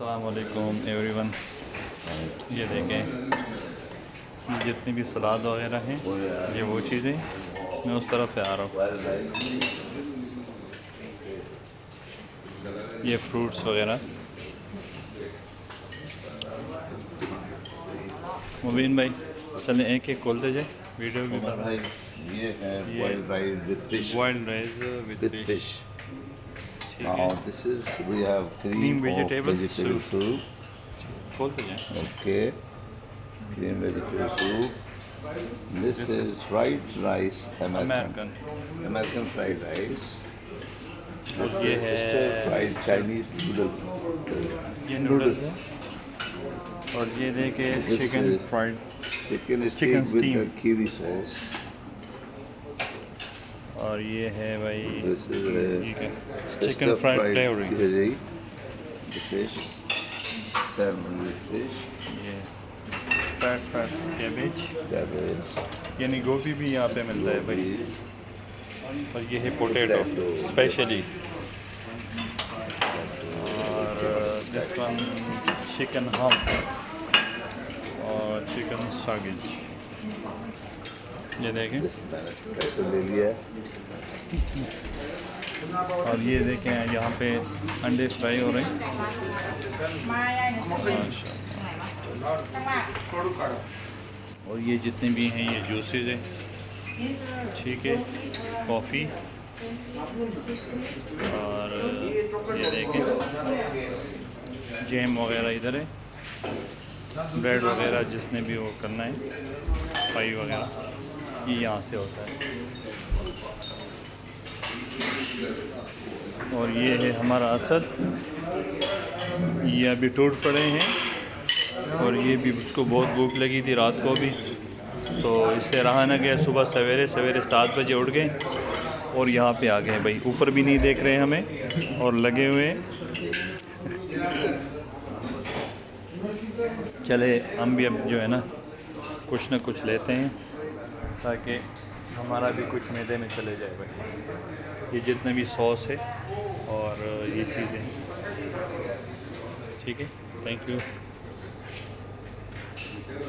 अस्सलाम वालेकुम एवरीवन। ये देखें, जितनी भी सलाद वगैरह हैं, ये वो चीज़ें मैं उस तरफ से आ रहा हूँ। ये फ्रूट्स वगैरह। मुबीन भाई चलें एक एक खोलते जाए, वीडियो भी बना रहा है। ये है boiled rice with fish. Boiled rice with fish. Now this is we have cream of vegetable soup. खोलते जाए। Okay, cream vegetable soup. This is fried rice, American fried rice. और ये है stir fried Chinese noodle. ये noodles है। और ये देखे chicken fried chicken steam with the kiwi sauce. और ये है भाई This is chicken fried flavouring. The fish, salmon with fish. ये फैट कैबेज, यानी गोभी भी यहाँ पे मिलता है भाई। और ये है पोटैटो स्पेशली। और दिस वन चिकन हम और चिकन सागिज। ये देखें, ले लिया। और ये देखें यहाँ पे अंडे फ्राई हो रहे हैं। और ये जितने भी हैं ये जूसेस हैं, ठीक है, कॉफ़ी। और ये देखें जैम वगैरह इधर है, ब्रेड वगैरह जिसने भी वो करना है, पाई वगैरह ये यहाँ से होता है। और ये है हमारा असद, ये अभी टूट पड़े हैं। और ये भी उसको बहुत भूख लगी थी रात को भी, तो इससे रहा ना गया। सुबह सवेरे 7 बजे उठ गए और यहाँ पे आ गए भाई। ऊपर भी नहीं देख रहे हमें और लगे हुए हैं। चले हम भी अब जो है ना कुछ ना कुछ लेते हैं ताकि हमारा भी कुछ मैदे में चले जाए भाई। ये जितने भी सॉस है और ये चीज़ें, ठीक है। Thank you.